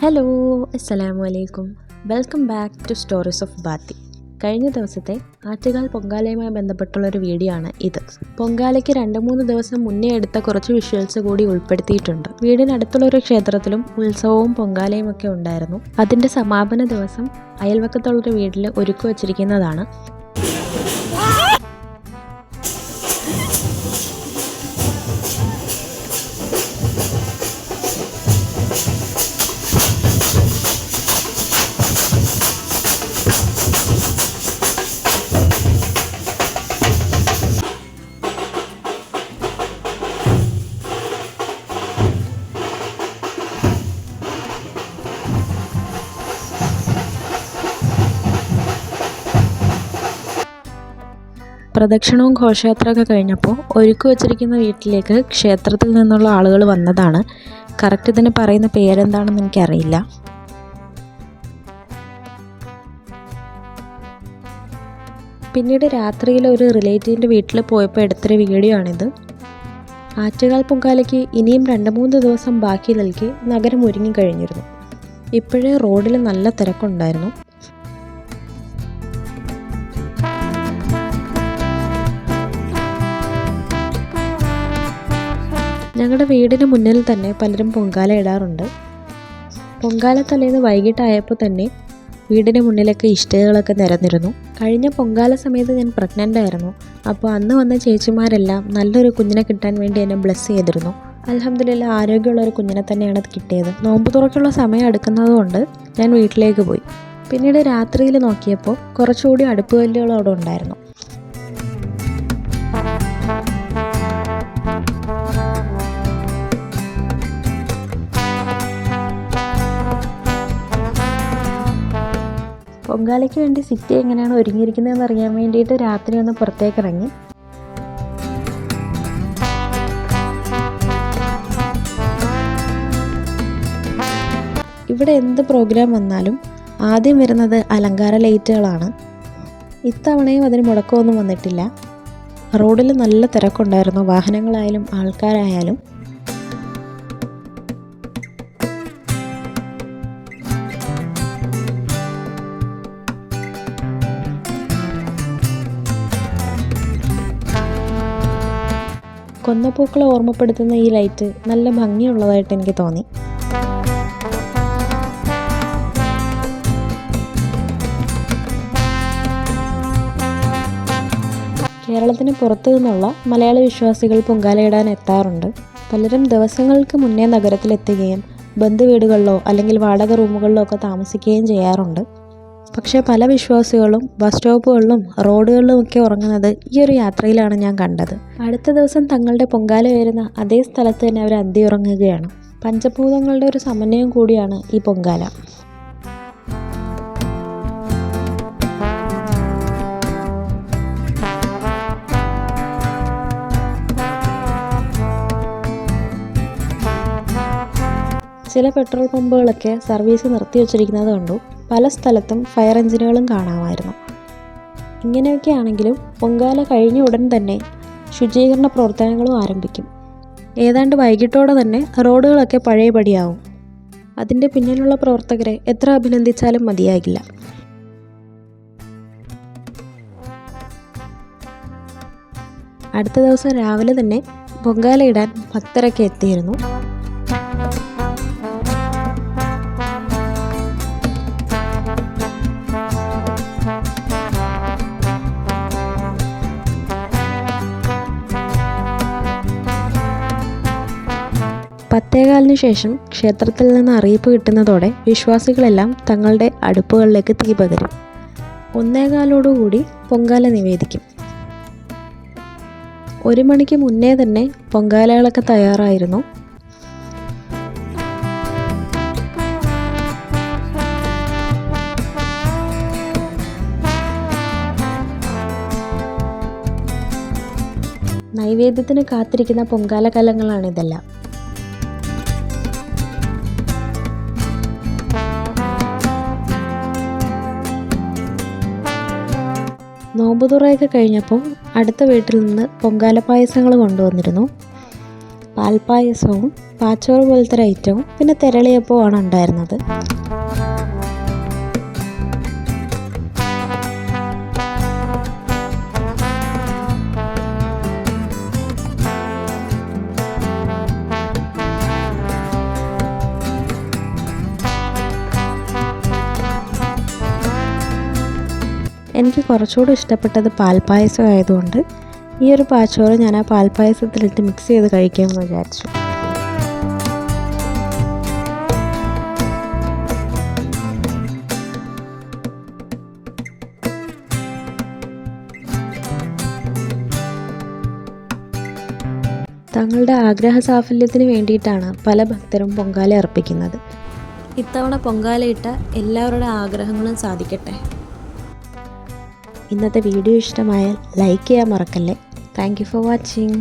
Hello, അസ്സലാമു അലൈക്കും. Welcome back to stories of Bathi. കഴിഞ്ഞ ദിവസത്തെ ആറ്റുകാൽ പൊങ്കാലയുമായി ബന്ധപ്പെട്ടുള്ളൊരു വീഡിയോ ആണ് ഇത്. പൊങ്കാലയ്ക്ക് 2-3 ദിവസം മുന്നേ എടുത്ത കുറച്ച് വിഷ്വൽസ് കൂടി ഉൾപ്പെടുത്തിയിട്ടുണ്ട്. വീടിനടുത്തുള്ളൊരു ക്ഷേത്രത്തിലും ഉത്സവവും പൊങ്കാലയും ഒക്കെ ഉണ്ടായിരുന്നു. അതിൻ്റെ സമാപന ദിവസം അയൽവക്കത്തുള്ളൊരു വീട്ടിൽ ഒരുക്കി വച്ചിരിക്കുന്നതാണ്. പ്രദക്ഷിണവും ഘോഷയാത്രയൊക്കെ കഴിഞ്ഞപ്പോൾ ഒരുക്കി വച്ചിരിക്കുന്ന വീട്ടിലേക്ക് ക്ഷേത്രത്തിൽ നിന്നുള്ള ആളുകൾ വന്നതാണ്. കറക്റ്റ് ഇതിന് പറയുന്ന പേരെന്താണെന്ന് എനിക്കറിയില്ല. പിന്നീട് രാത്രിയിൽ ഒരു റിലേറ്റീവിൻ്റെ വീട്ടിൽ പോയപ്പോൾ എടുത്തൊരു വീഡിയോ ആണിത്. ആറ്റുകാൽ പൊങ്കാലയ്ക്ക് ഇനിയും 2-3 ദിവസം ബാക്കി നിൽക്കെ നഗരം ഒരുങ്ങിക്കഴിഞ്ഞിരുന്നു. ഇപ്പോഴേ റോഡിൽ നല്ല തിരക്കുണ്ടായിരുന്നു. ഞങ്ങളുടെ വീടിന് മുന്നിൽ തന്നെ പലരും പൊങ്കാല ഇടാറുണ്ട്. പൊങ്കാല തലേന്ന് വൈകിട്ടായപ്പോൾ തന്നെ വീടിന് മുന്നിലൊക്കെ ഇഷ്ടികകളൊക്കെ നിരന്നിരുന്നു. കഴിഞ്ഞ പൊങ്കാല സമയത്ത് ഞാൻ പ്രഗ്നൻ്റ് ആയിരുന്നു. അപ്പോൾ അന്ന് വന്ന ചേച്ചിമാരെല്ലാം നല്ലൊരു കുഞ്ഞിനെ കിട്ടാൻ വേണ്ടി എന്നെ ബ്ലെസ് ചെയ്തിരുന്നു. അൽഹംദുലില്ലാ, ആരോഗ്യമുള്ളൊരു കുഞ്ഞിനെ തന്നെയാണ് കിട്ടിയത്. നോമ്പ് തുറക്കുള്ള സമയം എടുക്കുന്നതുകൊണ്ട് ഞാൻ വീട്ടിലേക്ക് പോയി. പിന്നീട് രാത്രിയിൽ നോക്കിയപ്പോൾ കുറച്ചുകൂടി അടുപ്പ് കല്ലുകൾ അവിടെ ഉണ്ടായിരുന്നു. പൊങ്കാലയ്ക്ക് വേണ്ടി സിറ്റി എങ്ങനെയാണ് ഒരുങ്ങിയിരിക്കുന്നതെന്ന് അറിയാൻ വേണ്ടിയിട്ട് രാത്രി ഒന്ന് പുറത്തേക്ക് ഇറങ്ങി. ഇവിടെ എന്ത് പ്രോഗ്രാം വന്നാലും ആദ്യം വരുന്നത് അലങ്കാര ലൈറ്റുകളാണ്. ഇത്തവണയും അതിന് മുടക്കമൊന്നും വന്നിട്ടില്ല. റോഡിൽ നല്ല തിരക്കുണ്ടായിരുന്നു, വാഹനങ്ങളായാലും ആൾക്കാരായാലും. കൊന്നപ്പൂക്കളെ ഓർമ്മപ്പെടുത്തുന്ന ഈ ലൈറ്റ് നല്ല ഭംഗിയുള്ളതായിട്ട് എനിക്ക് തോന്നി. കേരളത്തിന് പുറത്തു നിന്നുള്ള മലയാളി വിശ്വാസികൾ പൊങ്കാലയിടാൻ എത്താറുണ്ട്. പലരും ദിവസങ്ങൾക്ക് മുന്നേ നഗരത്തിലെത്തുകയും ബന്ധുവീടുകളിലോ അല്ലെങ്കിൽ വാടക റൂമുകളിലോ ഒക്കെ താമസിക്കുകയും ചെയ്യാറുണ്ട്. പക്ഷേ പല വിശ്വാസികളും ബസ് സ്റ്റോപ്പുകളിലും റോഡുകളിലും ഒക്കെ ഉറങ്ങുന്നത് ഈ ഒരു യാത്രയിലാണ് ഞാൻ കണ്ടത്. അടുത്ത ദിവസം തങ്ങളുടെ പൊങ്കാല വരുന്ന അതേ സ്ഥലത്ത് തന്നെ അവർ അന്തി ഉറങ്ങുകയാണ്. പഞ്ചഭൂതങ്ങളുടെ ഒരു സമന്വയം കൂടിയാണ് ഈ പൊങ്കാല. ചില പെട്രോൾ പമ്പുകളൊക്കെ സർവീസ് നിർത്തി വച്ചിരിക്കുന്നത് കണ്ടു. പല സ്ഥലത്തും ഫയർ എഞ്ചിനുകളും കാണാമായിരുന്നു. ഇങ്ങനെയൊക്കെ ആണെങ്കിലും പൊങ്കാല കഴിഞ്ഞ ഉടൻ തന്നെ ശുചീകരണ പ്രവർത്തനങ്ങളും ആരംഭിക്കും. ഏതാണ്ട് വൈകിട്ടോടെ തന്നെ റോഡുകളൊക്കെ പഴയപടിയാവും. അതിൻ്റെ പിന്നിലുള്ള പ്രവർത്തകരെ എത്ര അഭിനന്ദിച്ചാലും മതിയാകില്ല. അടുത്ത ദിവസം രാവിലെ തന്നെ പൊങ്കാല ഇടാൻ ഭക്തരൊക്കെ എത്തിയിരുന്നു. പത്തേകാലിന് ശേഷം ക്ഷേത്രത്തിൽ നിന്ന് അറിയിപ്പ് കിട്ടുന്നതോടെ വിശ്വാസികളെല്ലാം തങ്ങളുടെ അടുപ്പുകളിലേക്ക് തീ പകരും. 1:15 പൊങ്കാല നിവേദിക്കും. 1 മണിക്ക് മുന്നേ തന്നെ പൊങ്കാലകളൊക്കെ തയ്യാറായിരുന്നു. നൈവേദ്യത്തിന് കാത്തിരിക്കുന്ന പൊങ്കാല കലങ്ങളാണിതെല്ലാം. നോമ്പുതുറയൊക്കെ കഴിഞ്ഞപ്പോൾ അടുത്ത വീട്ടിൽ നിന്ന് പൊങ്കാല പായസങ്ങൾ കൊണ്ടുവന്നിരുന്നു. പാൽപ്പായസവും പാച്ചോറ് പോലത്തെ ഒരു ഐറ്റവും പിന്നെ തെരളിയപ്പവുമാണ് ഉണ്ടായിരുന്നത്. എനിക്ക് കുറച്ചുകൂടി ഇഷ്ടപ്പെട്ടത് പാൽപ്പായസം ആയതുകൊണ്ട് ഈ ഒരു പാച്ചോറ് ഞാൻ ആ പാൽപ്പായസത്തിലിട്ട് മിക്സ് ചെയ്ത് കഴിക്കാമെന്ന് വിചാരിച്ചു. തങ്ങളുടെ ആഗ്രഹ സാഫല്യത്തിന് വേണ്ടിയിട്ടാണ് പല ഭക്തരും പൊങ്കാല അർപ്പിക്കുന്നത്. ഇത്തവണ പൊങ്കാലയിട്ട എല്ലാവരുടെ ആഗ്രഹങ്ങളും സാധിക്കട്ടെ. ഇന്നത്തെ വീഡിയോ ഇഷ്ടമായാൽ ലൈക്ക് ചെയ്യാൻ മറക്കല്ലേ. Thank you for watching.